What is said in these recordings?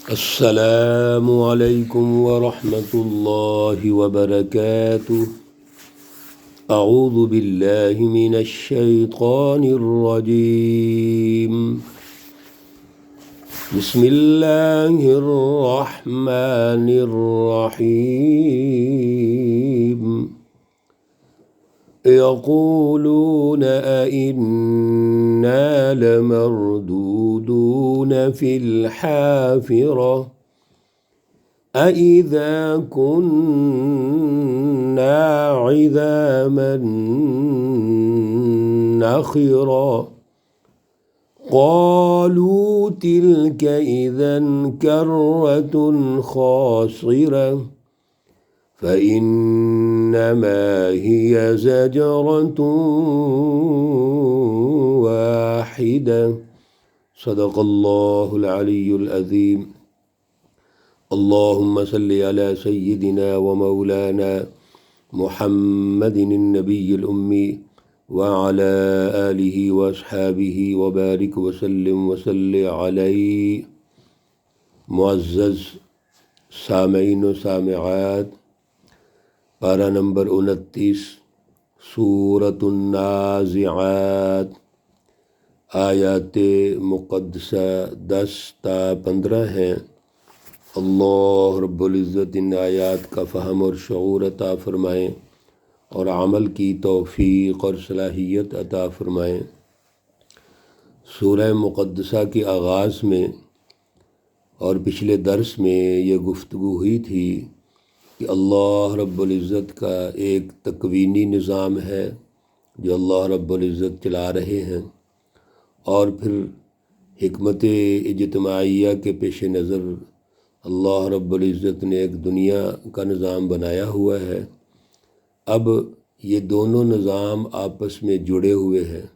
السلام علیکم ورحمۃ اللہ وبرکاتہ۔ اعوذ باللہ من الشیطان الرجیم۔ بسم اللہ الرحمن الرحیم۔ یقولون أئنا لمردودون في الحافرة أإذا كنا عظاما نخرة قالوا تلك إذا كرة خاسرة فإنما هي زجرة واحدة صدق اللہ العلی العظیم۔ اللہم صلی علی سیدنا و مولانا محمد النبی الأمی وعلى آلہ واصحابہ وبارک وسلم وصلی علیہ۔ معزز سامعین و سامعات، پارہ نمبر 29 سورۃ النازعات، آیات مقدسہ 10 تا 15 ہیں۔ اللہ رب العزت ان آیات کا فہم اور شعور عطا فرمائیں اور عمل کی توفیق اور صلاحیت عطا فرمائیں۔ سورہ مقدسہ کے آغاز میں اور پچھلے درس میں یہ گفتگو ہوئی تھی کہ اللہ رب العزت کا ایک تکوینی نظام ہے جو اللہ رب العزت چلا رہے ہیں، اور پھر حکمت اجتماعیہ کے پیش نظر اللہ رب العزت نے ایک دنیا کا نظام بنایا ہوا ہے۔ اب یہ دونوں نظام آپس میں جڑے ہوئے ہیں۔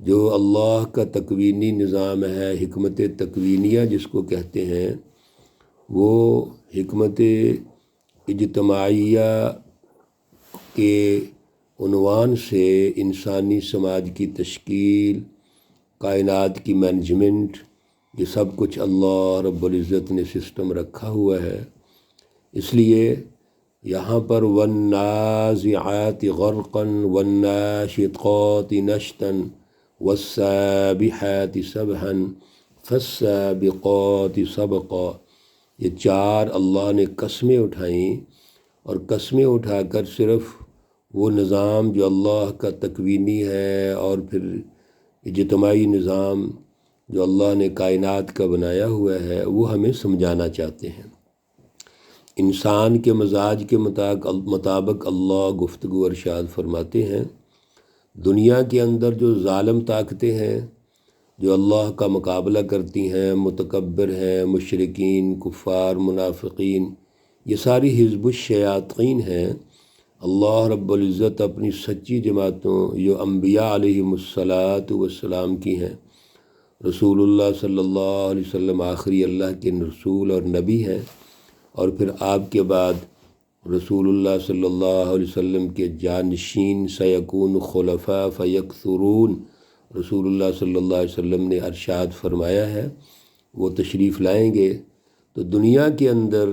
جو اللہ کا تکوینی نظام ہے، حکمت تکوینیہ جس کو کہتے ہیں، وہ حکمت اجتماعیہ کے عنوان سے انسانی سماج کی تشکیل، کائنات کی مینجمنٹ، یہ سب کچھ اللہ رب العزت نے سسٹم رکھا ہوا ہے۔ اس لیے یہاں پر والنازعات غرقا والناشطات نشطا والسابحات سبحا فالسابقات سبقا، یہ 4 اللہ نے قسمیں اٹھائیں، اور قسمیں اٹھا کر صرف وہ نظام جو اللہ کا تکوینی ہے اور پھر اجتماعی نظام جو اللہ نے کائنات کا بنایا ہوا ہے وہ ہمیں سمجھانا چاہتے ہیں۔ انسان کے مزاج کے مطابق اللہ گفتگو ارشاد فرماتے ہیں۔ دنیا کے اندر جو ظالم طاقتیں ہیں، جو اللہ کا مقابلہ کرتی ہیں، متکبر ہیں، مشرکین، کفار، منافقین، یہ ساری حزب الشیاطین ہیں۔ اللہ رب العزت اپنی سچی جماعتوں جو انبیاء علیہم السلام کی ہیں، رسول اللہ صلی اللہ علیہ وسلم آخری اللہ کے رسول اور نبی ہیں، اور پھر آپ کے بعد رسول اللہ صلی اللہ علیہ وسلم کے جانشین سیکون خلفاء فیکثرون، رسول اللہ صلی اللہ علیہ وسلم نے ارشاد فرمایا ہے، وہ تشریف لائیں گے تو دنیا کے اندر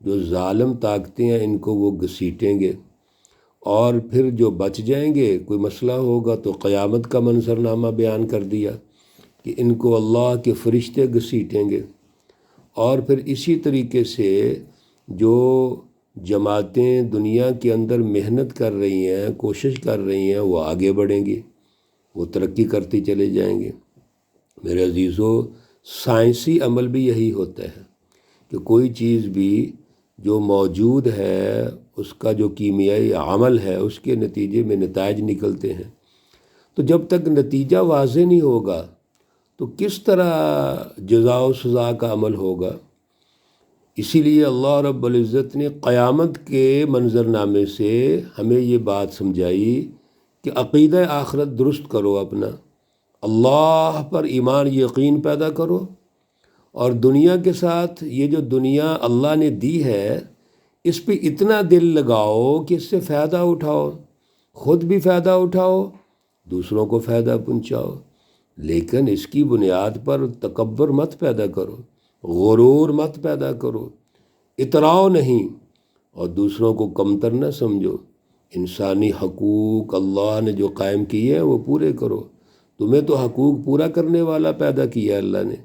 جو ظالم طاقتیں ہیں ان کو وہ گھسیٹیں گے، اور پھر جو بچ جائیں گے، کوئی مسئلہ ہوگا تو قیامت کا منظرنامہ بیان کر دیا کہ ان کو اللہ کے فرشتے گھسیٹیں گے۔ اور پھر اسی طریقے سے جو جماعتیں دنیا کے اندر محنت کر رہی ہیں، کوشش کر رہی ہیں، وہ آگے بڑھیں گی، وہ ترقی کرتی چلے جائیں گے۔ میرے عزیزو، سائنسی عمل بھی یہی ہوتا ہے کہ کوئی چیز بھی جو موجود ہے اس کا جو کیمیائی عمل ہے اس کے نتیجے میں نتائج نکلتے ہیں، تو جب تک نتیجہ واضح نہیں ہوگا تو کس طرح جزا و سزا کا عمل ہوگا؟ اسی لیے اللہ رب العزت نے قیامت کے منظرنامے سے ہمیں یہ بات سمجھائی کہ عقیدہ آخرت درست کرو، اپنا اللہ پر ایمان یقین پیدا کرو، اور دنیا کے ساتھ یہ جو دنیا اللہ نے دی ہے اس پہ اتنا دل لگاؤ کہ اس سے فائدہ اٹھاؤ، خود بھی فائدہ اٹھاؤ، دوسروں کو فائدہ پہنچاؤ، لیکن اس کی بنیاد پر تکبر مت پیدا کرو غرور مت پیدا کرو، اتراؤ نہیں، اور دوسروں کو کمتر نہ سمجھو۔ انسانی حقوق اللہ نے جو قائم کیے ہیں وہ پورے کرو۔ تمہیں تو حقوق پورا کرنے والا پیدا کیا اللہ نے،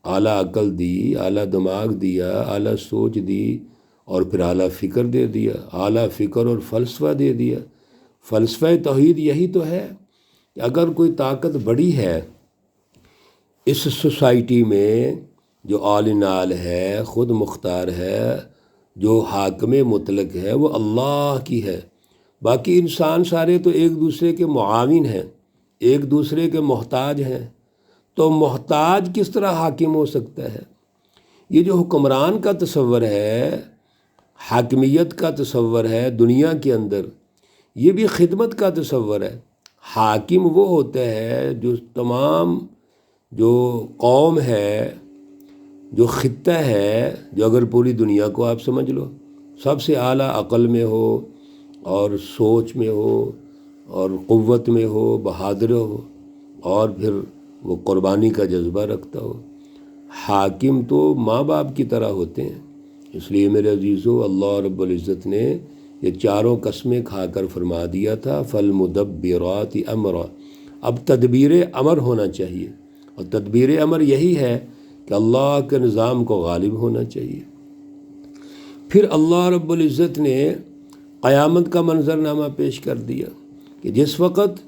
اعلیٰ عقل دی، اعلیٰ دماغ دیا، اعلیٰ سوچ دی، اور پھر اعلیٰ فکر دے دیا، اعلیٰ فکر اور فلسفہ دے دیا۔ فلسفہ توحید یہی تو ہے کہ اگر کوئی طاقت بڑی ہے اس سوسائٹی میں، جو آل ان آل ہے، خود مختار ہے، جو حاکم مطلق ہے، وہ اللہ کی ہے۔ باقی انسان سارے تو ایک دوسرے کے معاون ہیں، ایک دوسرے کے محتاج ہیں۔ تو محتاج کس طرح حاکم ہو سکتا ہے؟ یہ جو حکمران کا تصور ہے، حاکمیت کا تصور ہے دنیا کے اندر، یہ بھی خدمت کا تصور ہے۔ حاکم وہ ہوتا ہے جو تمام جو قوم ہے، جو خطہ ہے، جو اگر پوری دنیا کو آپ سمجھ لو، سب سے اعلیٰ عقل میں ہو اور سوچ میں ہو اور قوت میں ہو، بہادر ہو، اور پھر وہ قربانی کا جذبہ رکھتا ہو۔ حاکم تو ماں باپ کی طرح ہوتے ہیں۔ اس لیے میرے عزیزو، اللہ رب العزت نے یہ چاروں قسمیں کھا کر فرما دیا تھا فالمدبرات امرا۔ اب تدبیر امر ہونا چاہیے، اور تدبیر امر یہی ہے کہ اللہ کے نظام کو غالب ہونا چاہیے۔ پھر اللہ رب العزت نے قیامت کا منظرنامہ پیش کر دیا کہ جس وقت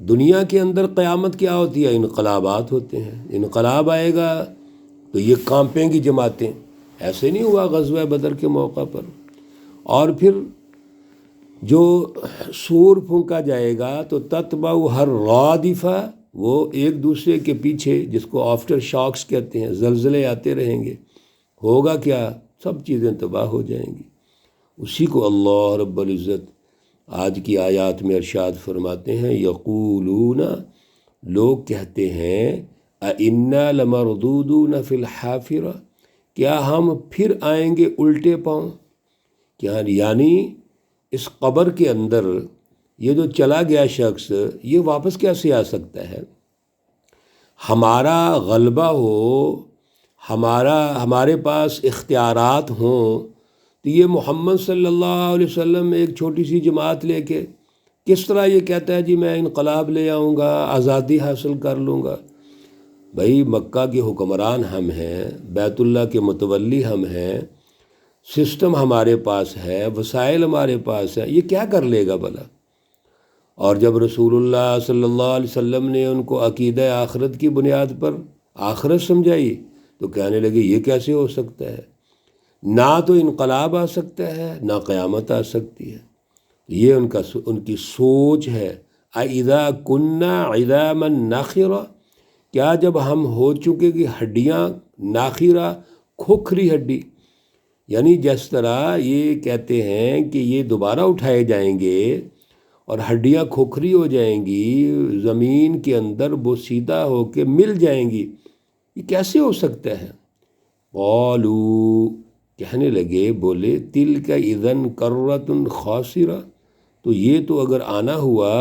دنیا کے اندر قیامت کیا ہوتی ہے؟ انقلابات ہوتے ہیں۔ انقلاب آئے گا تو یہ کانپیں گی جماعتیں، ایسے نہیں ہوا غزوہ بدر کے موقع پر۔ اور پھر جو سور پھونکا جائے گا تو تتبع ہر رادفہ، وہ ایک دوسرے کے پیچھے، جس کو آفٹر شاکس کہتے ہیں، زلزلے آتے رہیں گے۔ ہوگا کیا؟ سب چیزیں تباہ ہو جائیں گی۔ اسی کو اللہ رب العزت آج کی آیات میں ارشاد فرماتے ہیں، یقولون، لوگ کہتے ہیں، اِنَّا لَمَرْدُودُونَ فِي الْحَافِرَةِ، کیا ہم پھر آئیں گے الٹے پاؤں؟ کیا یعنی اس قبر کے اندر یہ جو چلا گیا شخص، یہ واپس کیسے آ سکتا ہے؟ ہمارا غلبہ ہو، ہمارے پاس اختیارات ہوں، تو یہ محمد صلی اللہ علیہ وسلم ایک چھوٹی سی جماعت لے کے کس طرح یہ کہتا ہے جی میں انقلاب لے آؤں گا، آزادی حاصل کر لوں گا؟ بھائی مکہ کے حکمران ہم ہیں، بیت اللہ کے متولی ہم ہیں، سسٹم ہمارے پاس ہے، وسائل ہمارے پاس ہے، یہ کیا کر لے گا بھلا؟ اور جب رسول اللہ صلی اللہ علیہ وسلم نے ان کو عقیدہ آخرت کی بنیاد پر آخرت سمجھائی تو کہنے لگے یہ کیسے ہو سکتا ہے؟ نہ تو انقلاب آ سکتا ہے، نہ قیامت آ سکتی ہے۔ یہ ان کی سوچ ہے۔ اَإِذَا كُنَّا عِظَامًا نَخِرَةً، کیا جب ہم ہو چکے کہ ہڈیاں، ناخرہ کھوکھری ہڈی، یعنی جس طرح یہ کہتے ہیں کہ یہ دوبارہ اٹھائے جائیں گے اور ہڈیاں کھوکھری ہو جائیں گی، زمین کے اندر بوسیدہ ہو کے مل جائیں گی، یہ کیسے ہو سکتا ہے؟ قالوا، کہنے لگے، بولے، تلک اذن کرۃ خاسرہ، تو یہ تو اگر آنا ہوا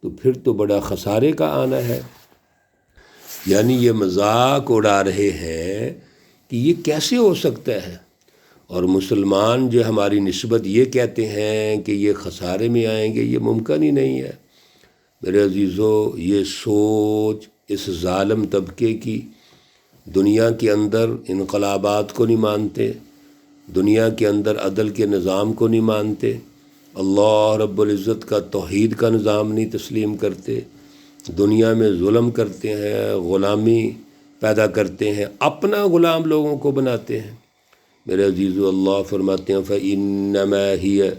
تو پھر تو بڑا خسارے کا آنا ہے۔ یعنی یہ مذاق اڑا رہے ہیں کہ یہ کیسے ہو سکتا ہے، اور مسلمان جو ہماری نسبت یہ کہتے ہیں کہ یہ خسارے میں آئیں گے، یہ ممکن ہی نہیں ہے۔ میرے عزیزو، یہ سوچ اس ظالم طبقے کی، دنیا کے اندر انقلابات کو نہیں مانتے، دنیا کے اندر عدل کے نظام کو نہیں مانتے، اللہ رب العزت کا توحید کا نظام نہیں تسلیم کرتے، دنیا میں ظلم کرتے ہیں، غلامی پیدا کرتے ہیں، اپنا غلام لوگوں کو بناتے ہیں۔ میرے عزیزو، اللہ فرماتے ہیں فَإِنَّمَا هِيَ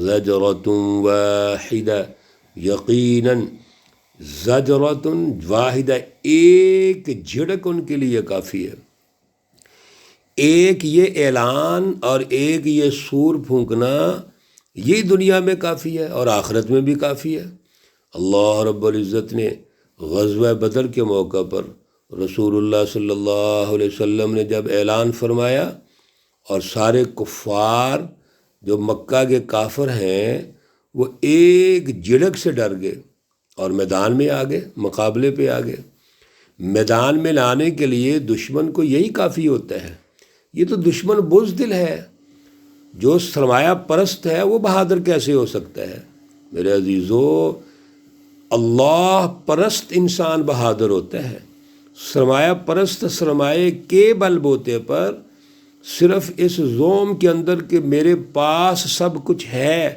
زَجْرَةٌ وَاحِدَةٌ، یقیناً زجرۃ واحدہ، ایک جھڑک ان کے لیے کافی ہے۔ ایک یہ اعلان اور ایک یہ سور پھونکنا، یہ دنیا میں کافی ہے اور آخرت میں بھی کافی ہے۔ اللہ رب العزت نے غزوہ بدر کے موقع پر رسول اللہ صلی اللہ علیہ وسلم نے جب اعلان فرمایا، اور سارے کفار جو مکہ کے کافر ہیں وہ ایک جھڑک سے ڈر گئے اور میدان میں آ گئے، مقابلے پہ آ گئے۔ میدان میں لانے کے لیے دشمن کو یہی کافی ہوتا ہے۔ یہ تو دشمن بزدل ہے، جو سرمایہ پرست ہے وہ بہادر کیسے ہو سکتا ہے؟ میرے عزیزو، اللہ پرست انسان بہادر ہوتا ہے۔ سرمایہ پرست سرمایہ کے بل بوتے پر صرف اس زوم کے اندر کہ میرے پاس سب کچھ ہے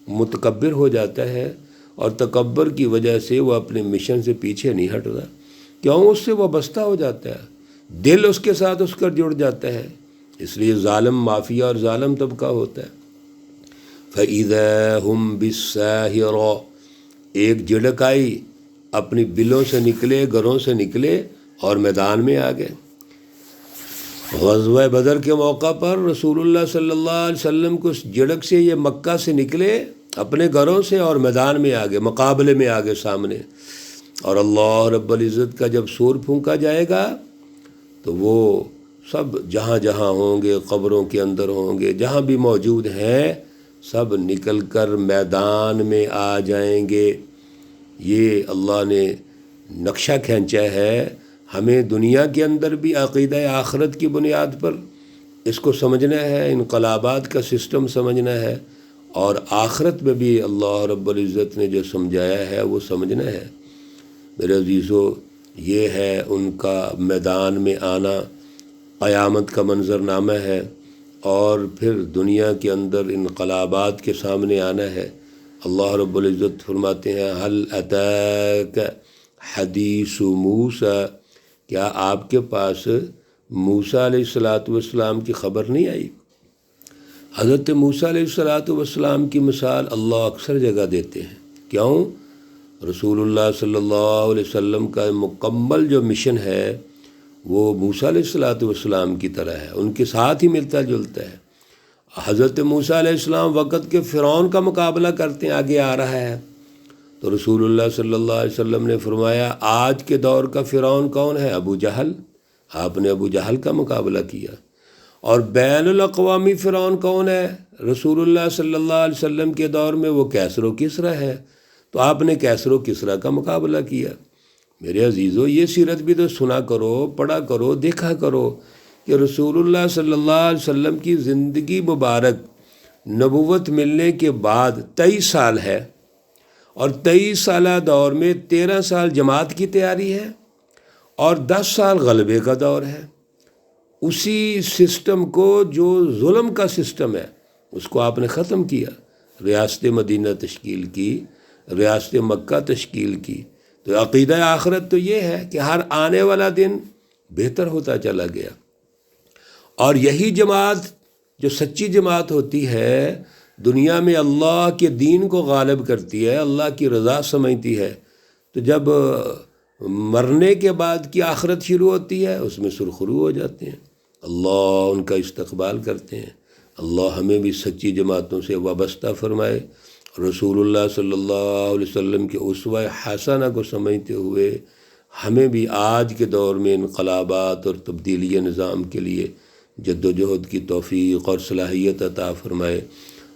متکبر ہو جاتا ہے، اور تکبر کی وجہ سے وہ اپنے مشن سے پیچھے نہیں ہٹتا۔ کیوں؟ اس سے وابستہ ہو جاتا ہے، دل اس کے ساتھ اس کا جڑ جاتا ہے۔ اس لیے ظالم مافیا اور ظالم طبقہ ہوتا ہے۔ فَإِذَا هُمْ بِالسَّاهِرَةِ، ایک جھڑک آئی، اپنی بلوں سے نکلے، گھروں سے نکلے اور میدان میں آ گئے۔ غزوہ بدر کے موقع پر رسول اللہ صلی اللہ علیہ وسلم کو اس جھڑک سے یہ مکہ سے نکلے اپنے گھروں سے اور میدان میں آ گئے، مقابلے میں آ گئے سامنے۔ اور اللہ رب العزت کا جب سور پھونکا جائے گا تو وہ سب جہاں جہاں ہوں گے، قبروں کے اندر ہوں گے، جہاں بھی موجود ہیں، سب نکل کر میدان میں آ جائیں گے۔ یہ اللہ نے نقشہ کھینچا ہے۔ ہمیں دنیا کے اندر بھی عقیدہ آخرت کی بنیاد پر اس کو سمجھنا ہے، انقلابات کا سسٹم سمجھنا ہے، اور آخرت میں بھی اللہ رب العزت نے جو سمجھایا ہے وہ سمجھنا ہے۔ میرے عزیزو، یہ ہے ان کا میدان میں آنا، قیامت کا منظر نامہ ہے، اور پھر دنیا کے اندر انقلابات کے سامنے آنا ہے۔ اللہ رب العزت فرماتے ہیں هل اتاک حدیث موسیٰ، کیا آپ کے پاس موسیٰ علیہ السلام کی خبر نہیں آئی؟ حضرت موسیٰ علیہ السلام کی مثال اللہ اکثر جگہ دیتے ہیں۔ کیوں؟ رسول اللہ صلی اللہ علیہ وسلم کا مکمل جو مشن ہے وہ موسیٰ علیہ السلام کی طرح ہے، ان کے ساتھ ہی ملتا جلتا ہے۔ حضرت موسیٰ علیہ السلام وقت کے فرعون کا مقابلہ کرتے ہیں، آگے آ رہا ہے، تو رسول اللہ صلی اللہ علیہ وسلم نے فرمایا آج کے دور کا فرعون کون ہے؟ ابو جہل۔ آپ نے ابو جہل کا مقابلہ کیا۔ اور بین الاقوامی فرعون کون ہے؟ رسول اللہ صلی اللہ علیہ وسلم کے دور میں وہ کیسر و کسریٰ ہے، تو آپ نے کیسر و کسریٰ کا مقابلہ کیا۔ میرے عزیزو، یہ سیرت بھی تو سنا کرو، پڑھا کرو، دیکھا کرو کہ رسول اللہ صلی اللہ علیہ وسلم کی زندگی مبارک نبوت ملنے کے بعد 23 سال ہے، اور 23 سالہ دور میں 13 سال جماعت کی تیاری ہے، اور 10 سال غلبے کا دور ہے۔ اسی سسٹم کو، جو ظلم کا سسٹم ہے، اس کو آپ نے ختم کیا، ریاست مدینہ تشکیل کی، ریاست مکہ تشکیل کی۔ تو عقیدہ آخرت تو یہ ہے کہ ہر آنے والا دن بہتر ہوتا چلا گیا، اور یہی جماعت جو سچی جماعت ہوتی ہے، دنیا میں اللہ کے دین کو غالب کرتی ہے، اللہ کی رضا سمجھتی ہے، تو جب مرنے کے بعد کی آخرت شروع ہوتی ہے اس میں سرخرو ہو جاتے ہیں، اللہ ان کا استقبال کرتے ہیں۔ اللہ ہمیں بھی سچی جماعتوں سے وابستہ فرمائے، رسول اللہ صلی اللہ علیہ وسلم کے اسوہ حسنہ کو سمجھتے ہوئے ہمیں بھی آج کے دور میں انقلابات اور تبدیلی نظام کے لیے جد و جہد کی توفیق اور صلاحیت عطا فرمائے۔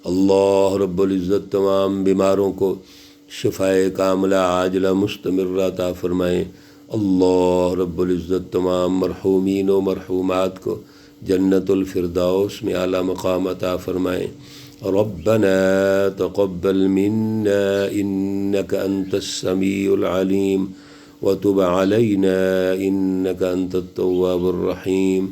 اللہ رب العزت تمام بیماروں کو شفائے کاملہ عاجلہ مستمرہ عطا فرمائیں۔ اللہ رب العزت تمام مرحومین و مرحومات کو جنت الفردوس میں اعلیٰ مقام عطا فرمائیں۔ ربنا تقبل منا انك انت السميع العليم وتب علينا انك انت التواب الرحيم،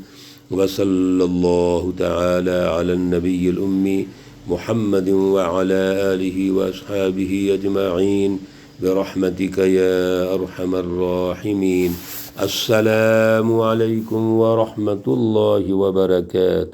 وصلى الله تعالى على النبي الأمي محمد وعلى آله وأصحابه أجمعين برحمتك يا أرحم الراحمين۔ السلام عليكم ورحمة الله وبركاته۔